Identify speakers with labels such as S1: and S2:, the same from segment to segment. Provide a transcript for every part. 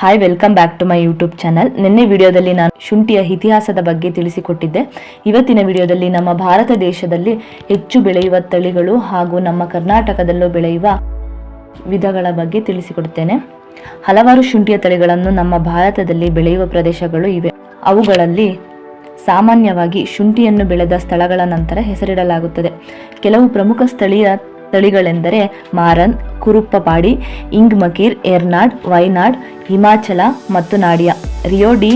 S1: Hi, welcome back to my YouTube channel. ನಿನ್ನೆ ವಿಡಿಯೋದಲ್ಲಿ ನಾನು ಶುಂಠಿಯ ಇತಿಹಾಸದ ಬಗ್ಗೆ ತಿಳಿಸಿಕೊಟ್ಟಿದ್ದೆ. ಇವತ್ತಿನ ವಿಡಿಯೋದಲ್ಲಿ ನಮ್ಮ ಭಾರತ ದೇಶದಲ್ಲಿ ಹೆಚ್ಚು ಬೆಳೆಯುವ ತಳಿಗಳು ಹಾಗೂ ನಮ್ಮ ಕರ್ನಾಟಕದಲ್ಲೂ ಬೆಳೆಯುವ ವಿಧಗಳ ಬಗ್ಗೆ ತಿಳಿಸಿಕೊಡುತ್ತೇನೆ. ಹಲವಾರು ಶುಂಠಿಯ ತಳಿಗಳನ್ನು ನಮ್ಮ ಭಾರತದಲ್ಲಿ ಬೆಳೆಯುವ ಪ್ರದೇಶಗಳು ಇವೆ. ಅವುಗಳಲ್ಲಿ ಸಾಮಾನ್ಯವಾಗಿ ಶುಂಠಿಯನ್ನು ಬೆಳೆದ ಸ್ಥಳಗಳ ನಂತರ ಹೆಸರಿಡಲಾಗುತ್ತದೆ. ಕೆಲವು ಪ್ರಮುಖ ಸ್ಥಳೀಯ ತಳಿಗಳೆಂದರೆ ಮಾರನ್, ಕುರುಪ್ಪಪಾಡಿ, ಇಂಗ್ಮಕೀರ್, ಎರ್ನಾಡ್, ವೈನಾಡ್, ಹಿಮಾಚಲ ಮತ್ತು ನಾಡಿಯಾ. ರಿಯೋ ಡಿ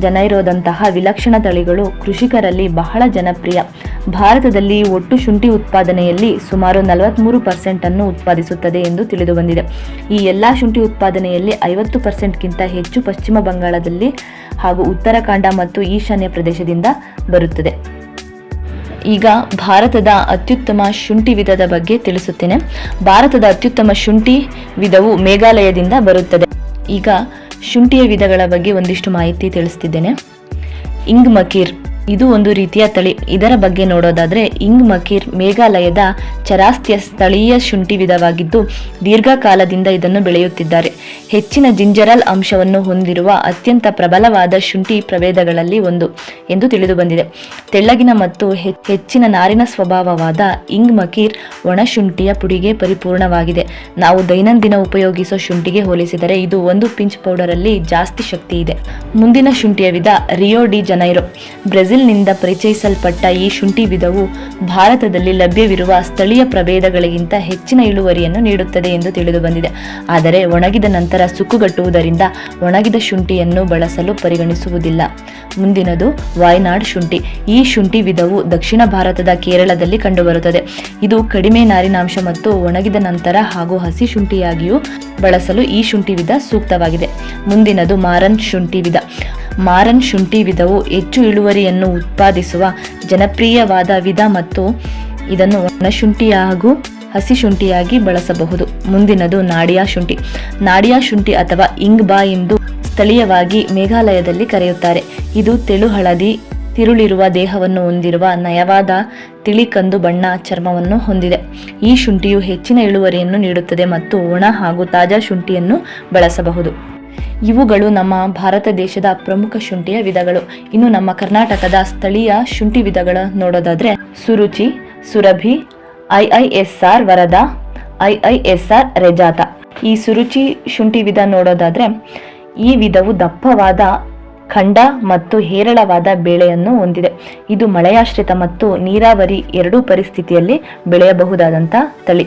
S1: ಜನೈರೋದಂತಹ ವಿಲಕ್ಷಣ ತಳಿಗಳು ಕೃಷಿಕರಲ್ಲಿ ಬಹಳ ಜನಪ್ರಿಯ. ಭಾರತದಲ್ಲಿ ಒಟ್ಟು ಶುಂಠಿ ಉತ್ಪಾದನೆಯಲ್ಲಿ ಸುಮಾರು 43% ಅನ್ನು ಉತ್ಪಾದಿಸುತ್ತದೆ ಎಂದು ತಿಳಿದು ಬಂದಿದೆ. ಈ ಎಲ್ಲ ಶುಂಠಿ ಉತ್ಪಾದನೆಯಲ್ಲಿ 50%ಗಿಂತ ಹೆಚ್ಚು ಪಶ್ಚಿಮ ಬಂಗಾಳದಲ್ಲಿ ಹಾಗೂ ಉತ್ತರಾಖಂಡ ಮತ್ತು ಈಶಾನ್ಯ ಪ್ರದೇಶದಿಂದ ಬರುತ್ತದೆ. ಈಗ ಭಾರತದ ಅತ್ಯುತ್ತಮ ಶುಂಠಿ ವಿಧದ ಬಗ್ಗೆ ತಿಳಿಸುತ್ತೇನೆ. ಭಾರತದ ಅತ್ಯುತ್ತಮ ಶುಂಠಿ ವಿಧವು ಮೇಘಾಲಯದಿಂದ ಬರುತ್ತದೆ. ಈಗ ಶುಂಠಿಯ ವಿಧಗಳ ಬಗ್ಗೆ ಒಂದಿಷ್ಟು ಮಾಹಿತಿ ತಿಳಿಸ್ತಿದ್ದೇನೆ. ಇಂಗ್ಮಕೀರ್ ಇದು ಒಂದು ರೀತಿಯ ತಳಿ. ಇದರ ಬಗ್ಗೆ ನೋಡೋದಾದರೆ ಇಂಗ್ಮಕೀರ್ ಮೇಘಾಲಯದ ಚರಾಸ್ತಿಯ ಸ್ಥಳೀಯ ಶುಂಠಿ ವಿಧವಾಗಿದ್ದು ದೀರ್ಘಕಾಲದಿಂದ ಇದನ್ನು ಬೆಳೆಯುತ್ತಿದ್ದಾರೆ. ಹೆಚ್ಚಿನ ಜಿಂಜರಲ್ ಅಂಶವನ್ನು ಹೊಂದಿರುವ ಅತ್ಯಂತ ಪ್ರಬಲವಾದ ಶುಂಠಿ ಪ್ರಭೇದಗಳಲ್ಲಿ ಒಂದು ಎಂದು ತಿಳಿದು ಬಂದಿದೆ. ತೆಳ್ಳಗಿನ ಮತ್ತು ಹೆಚ್ಚಿನ ನಾರಿನ ಸ್ವಭಾವವಾದ ಇಂಗ್ಮಕೀರ್ ಒಣಶುಂಠಿಯ ಪುಡಿಗೆ ಪರಿಪೂರ್ಣವಾಗಿದೆ. ನಾವು ದೈನಂದಿನ ಉಪಯೋಗಿಸುವ ಶುಂಠಿಗೆ ಹೋಲಿಸಿದರೆ ಇದು ಒಂದು ಪಿಂಚ್ ಪೌಡರಲ್ಲಿ ಜಾಸ್ತಿ ಶಕ್ತಿ ಇದೆ. ಮುಂದಿನ ಶುಂಠಿಯ ವಿಧ ರಿಯೋ ಡಿ ಜನೈರೋ. ಬ್ರೆಜಿಲ್ನಿಂದ ಪರಿಚಯಿಸಲ್ಪಟ್ಟ ಈ ಶುಂಠಿ ವಿಧವು ಭಾರತದಲ್ಲಿ ಲಭ್ಯವಿರುವ ಸ್ಥಳೀಯ ಪ್ರಭೇದಗಳಿಗಿಂತ ಹೆಚ್ಚಿನ ಇಳುವರಿಯನ್ನು ನೀಡುತ್ತದೆ ಎಂದು ತಿಳಿದು ಬಂದಿದೆ. ಆದರೆ ಒಣಗಿದ ನಂತರ ಸುಕ್ಕುಗಟ್ಟುವುದರಿಂದ ಒಣಗಿದ ಶುಂಠಿಯನ್ನು ಬಳಸಲು ಪರಿಗಣಿಸುವುದಿಲ್ಲ. ಮುಂದಿನದು ವೈನಾಡ್ ಶುಂಠಿ. ಈ ಶುಂಠಿ ವಿಧವು ದಕ್ಷಿಣ ಭಾರತದ ಕೇರಳದಲ್ಲಿ ಕಂಡುಬರುತ್ತದೆ. ಇದು ಕಡಿಮೆ ನಾರಿನಾಂಶ ಮತ್ತು ಒಣಗಿದ ನಂತರ ಹಾಗೂ ಹಸಿ ಶುಂಠಿಯಾಗಿಯೂ ಬಳಸಲು ಈ ಶುಂಠಿ ವಿಧ ಸೂಕ್ತವಾಗಿದೆ. ಮುಂದಿನದು ಮಾರನ್ ಶುಂಠಿ ವಿಧ. ಮಾರನ್ ಶುಂಠಿ ವಿಧವು ಹೆಚ್ಚು ಇಳುವರಿಯನ್ನು ಉತ್ಪಾದಿಸುವ ಜನಪ್ರಿಯವಾದ ವಿಧ ಮತ್ತು ಇದನ್ನು ಒಣಶುಂಠಿ ಹಾಗೂ ಹಸಿ ಶುಂಠಿಯಾಗಿ ಬಳಸಬಹುದು. ಮುಂದಿನದು ನಾಡಿಯಾ ಶುಂಠಿ. ನಾಡಿಯಾ ಶುಂಠಿ ಅಥವಾ ಇಂಗ್ಬಾ ಎಂದು ಸ್ಥಳೀಯವಾಗಿ ಮೇಘಾಲಯದಲ್ಲಿ ಕರೆಯುತ್ತಾರೆ. ಇದು ತೆಳು ಹಳದಿ ತಿರುಳಿರುವ ದೇಹವನ್ನು ಹೊಂದಿರುವ ನಯವಾದ ತಿಳಿ ಕಂದು ಬಣ್ಣ ಚರ್ಮವನ್ನು ಹೊಂದಿದೆ. ಈ ಶುಂಠಿಯು ಹೆಚ್ಚಿನ ಇಳುವರಿಯನ್ನು ನೀಡುತ್ತದೆ ಮತ್ತು ಒಣ ಹಾಗೂ ತಾಜಾ ಶುಂಠಿಯನ್ನು ಬಳಸಬಹುದು. ಇವುಗಳು ನಮ್ಮ ಭಾರತ ದೇಶದ ಪ್ರಮುಖ ಶುಂಠಿಯ ವಿಧಗಳು. ಇನ್ನು ನಮ್ಮ ಕರ್ನಾಟಕದ ಸ್ಥಳೀಯ ಶುಂಠಿ ವಿಧಗಳು ನೋಡೋದಾದ್ರೆ ಸುರುಚಿ, ಸುರಭಿ, IISR ವರದಾ, IISR ರೆಜಾತ. ಈ ಸುರುಚಿ ಶುಂಠಿ ವಿಧ ನೋಡೋದಾದ್ರೆ ಈ ವಿಧವು ದಪ್ಪವಾದ ಖಂಡ ಮತ್ತು ಹೇರಳವಾದ ಬೇಳೆಯನ್ನು ಹೊಂದಿದೆ. ಇದು ಮಳೆಯಾಶ್ರಿತ ಮತ್ತು ನೀರಾವರಿ ಎರಡೂ ಪರಿಸ್ಥಿತಿಯಲ್ಲಿ ಬೆಳೆಯಬಹುದಾದಂಥ ತಳಿ.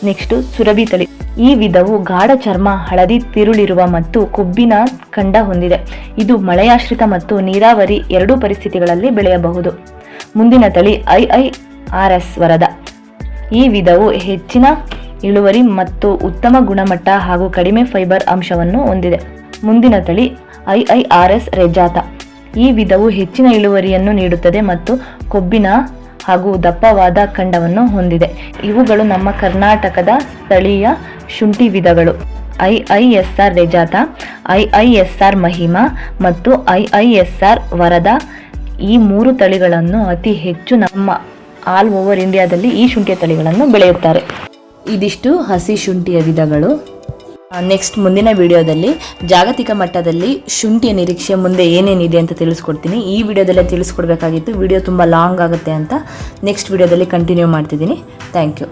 S1: ನೆಕ್ಸ್ಟ್ ಸುರಭಿ ತಳಿ. ಈ ವಿಧವು ಗಾಢ ಚರ್ಮ, ಹಳದಿ ತಿರುಳಿರುವ ಮತ್ತು ಕೊಬ್ಬಿನ ಖಂಡ ಹೊಂದಿದೆ. ಇದು ಮಳೆಯಾಶ್ರಿತ ಮತ್ತು ನೀರಾವರಿ ಎರಡೂ ಪರಿಸ್ಥಿತಿಗಳಲ್ಲಿ ಬೆಳೆಯಬಹುದು. ಮುಂದಿನ ತಳಿ IIRS ವರದಾ. ಈ ವಿಧವು ಹೆಚ್ಚಿನ ಇಳುವರಿ ಮತ್ತು ಉತ್ತಮ ಗುಣಮಟ್ಟ ಹಾಗೂ ಕಡಿಮೆ ಫೈಬರ್ ಅಂಶವನ್ನು ಹೊಂದಿದೆ. ಮುಂದಿನ ತಳಿ IIRS ರೆಜಾತ. ಈ ವಿಧವು ಹೆಚ್ಚಿನ ಇಳುವರಿಯನ್ನು ನೀಡುತ್ತದೆ ಮತ್ತು ಕೊಬ್ಬಿನ ಹಾಗೂ ದಪ್ಪವಾದ ಖಂಡವನ್ನು ಹೊಂದಿದೆ. ಇವುಗಳು ನಮ್ಮ ಕರ್ನಾಟಕದ ಸ್ಥಳೀಯ ಶುಂಠಿ ವಿಧಗಳು. IISR ರೆಜಾತ, IISR ಮಹಿಮಾ ಮತ್ತು IISR ವರದಾ. ಈ ಮೂರು ತಳಿಗಳನ್ನು ಅತಿ ಹೆಚ್ಚು ನಮ್ಮ ಆಲ್ ಓವರ್ ಇಂಡಿಯಾದಲ್ಲಿ ಈ ಶುಂಠಿಯ ತಳಿಗಳನ್ನು ಬೆಳೆಯುತ್ತಾರೆ. ಇದಿಷ್ಟು ಹಸಿ ಶುಂಠಿಯ ವಿಧಗಳು. ನೆಕ್ಸ್ಟ್ ಮುಂದಿನ ವಿಡಿಯೋದಲ್ಲಿ ಜಾಗತಿಕ ಮಟ್ಟದಲ್ಲಿ ಶುಂಠಿಯ ನಿರೀಕ್ಷೆ ಮುಂದೆ ಏನೇನಿದೆ ಅಂತ ತಿಳಿಸ್ಕೊಡ್ತೀನಿ. ಈ ವಿಡಿಯೋದಲ್ಲೇ ತಿಳಿಸ್ಕೊಡ್ಬೇಕಾಗಿತ್ತು. ವಿಡಿಯೋ ತುಂಬ ಲಾಂಗ್ ಆಗುತ್ತೆ ಅಂತ ನೆಕ್ಸ್ಟ್ ವಿಡಿಯೋದಲ್ಲಿ ಕಂಟಿನ್ಯೂ ಮಾಡ್ತಿದ್ದೀನಿ. Thank you.